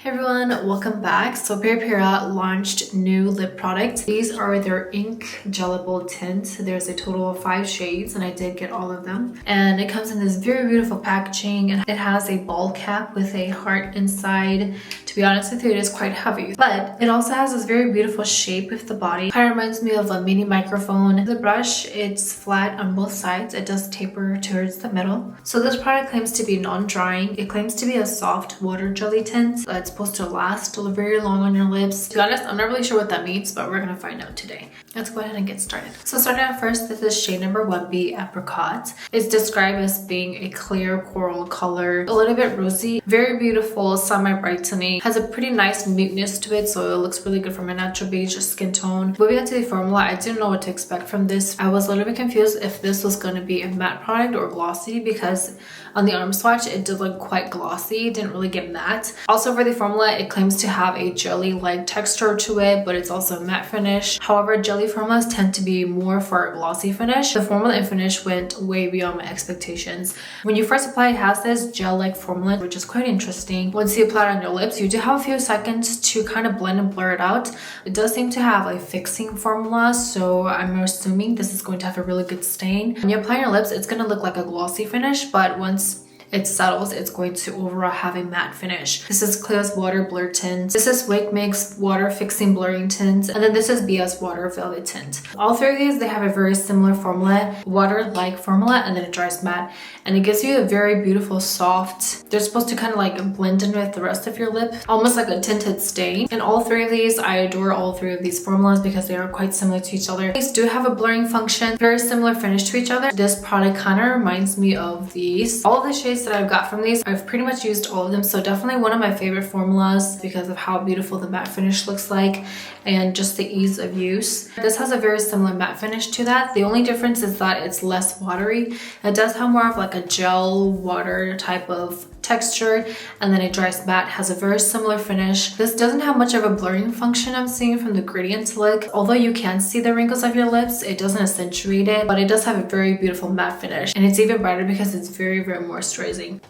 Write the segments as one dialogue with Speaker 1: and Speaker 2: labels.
Speaker 1: Hey everyone, welcome back. So Peripera launched new lip products. These are their ink Jellable Tint. There's a total of 5 shades and I did get all of them. And it comes in this very beautiful packaging and it has a ball cap with a heart inside. To be honest with you, it is quite heavy. But it also has this very beautiful shape with the body. Kind of reminds me of a mini microphone. The brush, it's flat on both sides. It does taper towards the middle. So this product claims to be non-drying. It claims to be a soft water jelly tint. It's supposed to last very long on your lips. To be honest, I'm not really sure what that means, but we're gonna find out today. Let's go ahead and get started. So starting out first, this is shade number 1, BE Apricot. It's described as being a clear coral color, a little bit rosy, very beautiful, semi-brightening, has a pretty nice muteness to it, so it looks really good for my natural beige skin tone. Moving on to the formula, I didn't know what to expect from this. I was a little bit confused if this was going to be a matte product or glossy because on the arm swatch, it did look quite glossy, didn't really get matte. Also for the formula, it claims to have a jelly-like texture to it, but it's also a matte finish. However, jelly formulas tend to be more for a glossy finish. The formula and finish went way beyond my expectations. When you first apply, it has this gel-like formula, which is quite interesting. Once you apply it on your lips, you do have a few seconds to kind of blend and blur it out. It does seem to have a fixing formula, so I'm assuming this is going to have a really good stain. When you apply on your lips, it's going to look like a glossy finish, but once it settles, it's going to overall have a matte finish. This is Clear as Water Blur Tint. This is Wake Mix Water Fixing Blurring Tint. And then this is BS Water Velvet Tint. All three of these, they have a very similar formula, water-like formula, and then it dries matte. And it gives you a very beautiful, soft, they're supposed to kind of like blend in with the rest of your lip, almost like a tinted stain. And all three of these, I adore all three of these formulas because they are quite similar to each other. These do have a blurring function, very similar finish to each other. This product kind of reminds me of these. All of the shades that I've got from these, I've pretty much used all of them, so definitely one of my favorite formulas because of how beautiful the matte finish looks like and just the ease of use. This has a very similar matte finish to that. The only difference is that it's less watery. It does have more of like a gel water type of texture, and then it dries matte, has a very similar finish. This doesn't have much of a blurring function I'm seeing from the gradient look. Although you can see the wrinkles of your lips, it doesn't accentuate it, but it does have a very beautiful matte finish, and it's even brighter because it's very, very moisturizing.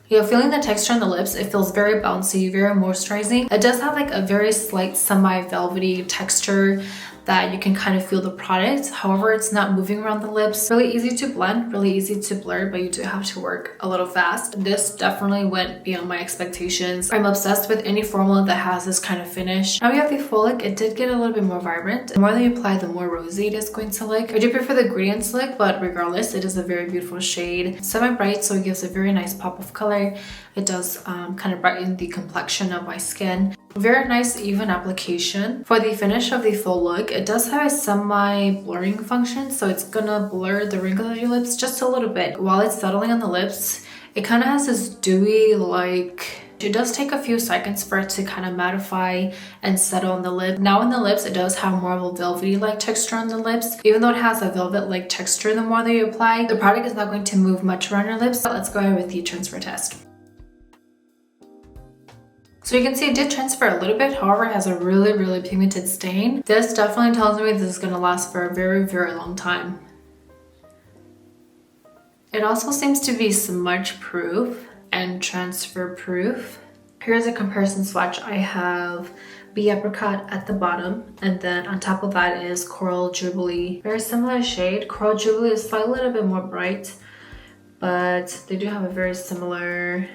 Speaker 1: You're feeling the texture on the lips. It feels very bouncy, very moisturizing. It does have like a very slight semi-velvety texture that you can kind of feel the product. However, it's not moving around the lips. Really easy to blend, really easy to blur, but you do have to work a little fast. This definitely went beyond my expectations. I'm obsessed with any formula that has this kind of finish. Now we have the full look. It did get a little bit more vibrant. The more that you apply, the more rosy it is going to look. I do prefer the gradients look, but regardless, it is a very beautiful shade. Semi-bright, so it gives a very nice pop of color. It does kind of brighten the complexion of my skin. Very nice even application. For the finish of the full look, it does have a semi-blurring function, so it's gonna blur the wrinkles of your lips just a little bit. While it's settling on the lips, it kind of has this dewy like, it does take a few seconds for it to kind of mattify and settle on the lip. Now on the lips, it does have more of a velvety-like texture on the lips. Even though it has a velvet-like texture, the more that you apply, the product is not going to move much around your lips. So let's go ahead with the transfer test. So you can see it did transfer a little bit, however it has a really, really pigmented stain. This definitely tells me this is going to last for a very, very long time. It also seems to be smudge proof and transfer proof. Here's a comparison swatch. I have BE Apricot at the bottom, and then on top of that is Coral Jubilee. Very similar shade. Coral Jubilee is slightly a little bit more bright, but they do have a very similar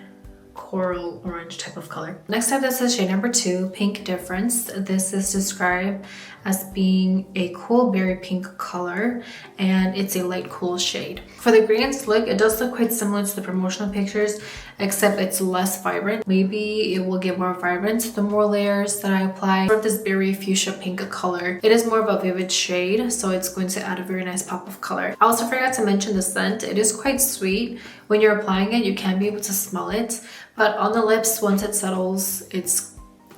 Speaker 1: coral orange type of color. Next up, this is shade number 2, Pink Difference. This is described as being a cool berry pink color, and it's a light cool shade. For the gradients look, it does look quite similar to the promotional pictures, except it's less vibrant. Maybe it will get more vibrant the more layers that I apply. For this berry fuchsia pink color, it is more of a vivid shade, so it's going to add a very nice pop of color. I also forgot to mention the scent. It is quite sweet. When you're applying it, you can be able to smell it, but on the lips, once it settles,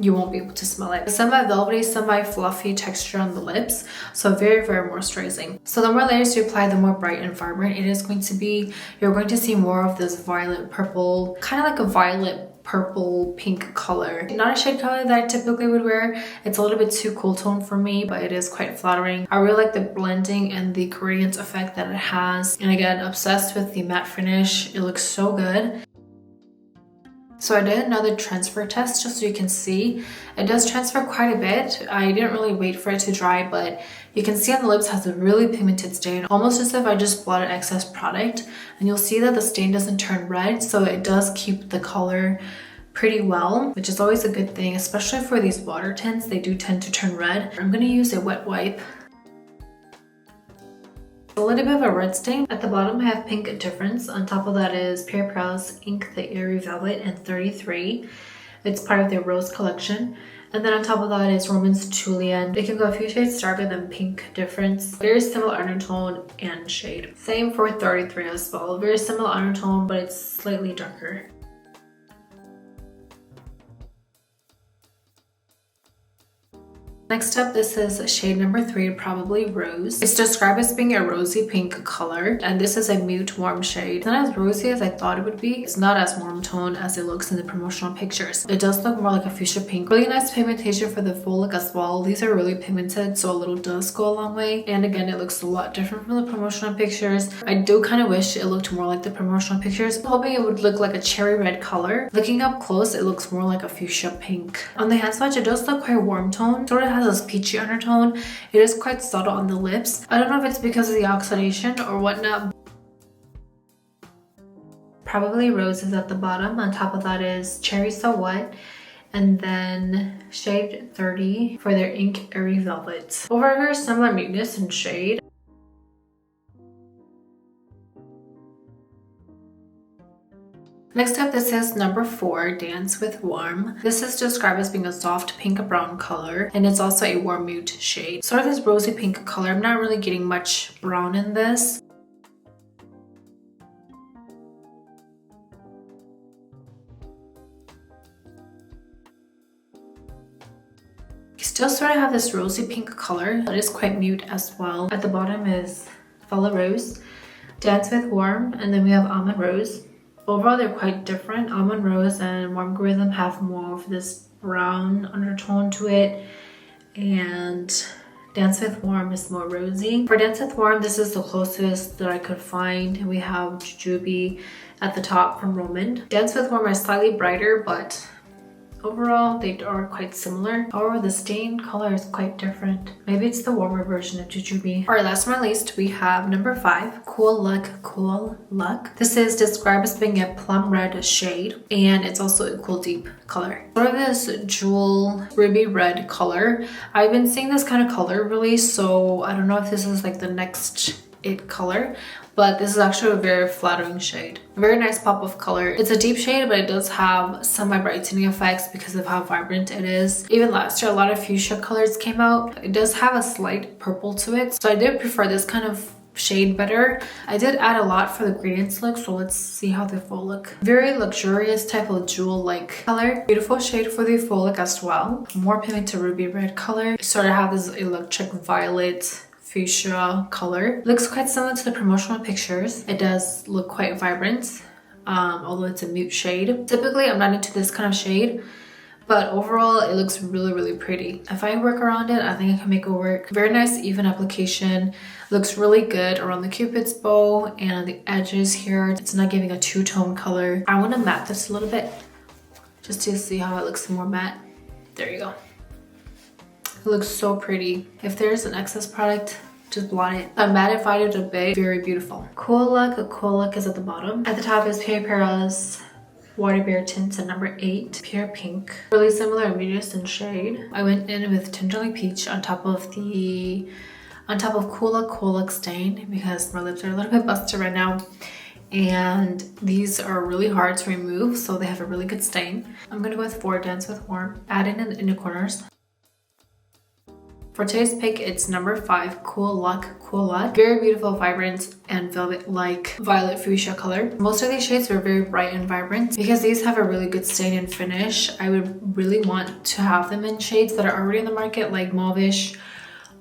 Speaker 1: you won't be able to smell it. Semi-velvety, semi-fluffy texture on the lips, so very, very moisturizing. So the more layers you apply, the more bright and vibrant it is going to be. You're going to see more of this violet purple, kind of like a violet purple pink color. Not a shade color that I typically would wear. It's a little bit too cool tone for me, but it is quite flattering. I really like the blending and the gradient effect that it has. And again, obsessed with the matte finish. It looks so good. So I did another transfer test just so you can see. It does transfer quite a bit. I didn't really wait for it to dry, but you can see on the lips it has a really pigmented stain, almost as if I just blotted excess product. And you'll see that the stain doesn't turn red, so it does keep the color pretty well, which is always a good thing, especially for these water tints. They do tend to turn red. I'm gonna use a wet wipe. A little bit of a red stain. At the bottom I have Pink Difference. On top of that is Peripera's Ink the Airy Velvet in 33. It's part of their Rose collection. And then on top of that is rom&nd's Lululand. It can go a few shades darker than Pink Difference. Very similar undertone and shade. Same for 33 as well. Very similar undertone, but it's slightly darker. Next up, this is shade number 3, probably Rose. It's described as being a rosy pink color, and this is a mute warm shade. It's not as rosy as I thought it would be. It's not as warm tone as it looks in the promotional pictures. It does look more like a fuchsia pink. Really nice pigmentation for the full look as well. These are really pigmented, so a little does go a long way. And again, it looks a lot different from the promotional pictures. I do kind of wish it looked more like the promotional pictures. I'm hoping it would look like a cherry red color. Looking up close, it looks more like a fuchsia pink. On the hand swatch, it does look quite warm tone. Sort of has this peachy undertone. It is quite subtle on the lips. I don't know if it's because of the oxidation or whatnot. Probably Rose is at the bottom. On top of that is Cherry So What, and then shade 30 for their Ink Airy Velvet. Overall, very similar muteness and shade. Next up, this is number 4, Dance with Warm. This is described as being a soft pink brown color, and it's also a warm mute shade. Sort of this rosy pink color. I'm not really getting much brown in this. You still sort of have this rosy pink color, but it's quite mute as well. At the bottom is Fella Rose, Dance with Warm, and then we have Almond Rose. Overall, they're quite different. Almond Rose and Warm Rhythm have more of this brown undertone to it, and Dance with Warm is more rosy. For Dance with Warm, this is the closest that I could find. We have Jujube at the top from rom&nd. Dance with Warm are slightly brighter, but overall, they are quite similar. However, the stain color is quite different. Maybe it's the warmer version of Jujube. Alright, last but not least, we have number 5, Cool Luck, Cool Luck. This is described as being a plum red shade, and it's also a cool deep color. Sort of this jewel ruby red color. I've been seeing this kind of color really, so I don't know if this is like the next it color, but this is actually a very flattering shade. Very nice pop of color. It's a deep shade, but it does have some brightening effects because of how vibrant it is. Even last year, a lot of fuchsia colors came out. It does have a slight purple to it, so I did prefer this kind of shade better. I did add a lot for the gradients look, so let's see how the full look. Very luxurious type of jewel-like color. Beautiful shade for the full look as well. More pigmented ruby red color. You sort of have this electric violet fuchsia color. Looks quite similar to the promotional pictures. It does look quite vibrant, although it's a mute shade. Typically, I'm not into this kind of shade, but overall, it looks really, really pretty. If I work around it, I think I can make it work. Very nice, even application. Looks really good around the cupid's bow and on the edges here. It's not giving a two-tone color. I want to matte this a little bit just to see how it looks more matte. There you go. It looks so pretty. If there's an excess product, just blot it. I mattified it a bit. Very beautiful. Cool Look is at the bottom. At the top is Peripera's Water Bear Tint at number 8, Pure Pink. Really similar in muteness and shade. I went in with Tenderly Peach on top of Cool Look Stain because my lips are a little bit busted right now. And these are really hard to remove, so they have a really good stain. I'm gonna go with 4, Dance with Warm. Add in the inner corners. For today's pick, it's number 5, Cool Luck. Very beautiful, vibrant, and velvet-like violet fuchsia color. Most of these shades are very bright and vibrant. Because these have a really good stain and finish, I would really want to have them in shades that are already in the market, like mauvish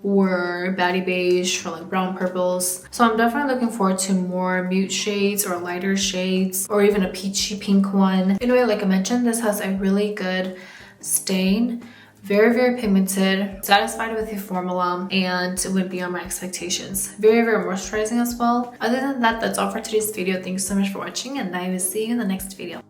Speaker 1: or baddie beige or like brown purples. So I'm definitely looking forward to more mute shades or lighter shades or even a peachy pink one. Anyway, like I mentioned, this has a really good stain. Very, very pigmented, satisfied with the formula, and it would be on my expectations. Very, very moisturizing as well. Other than that, that's all for today's video. Thanks so much for watching, and I will see you in the next video.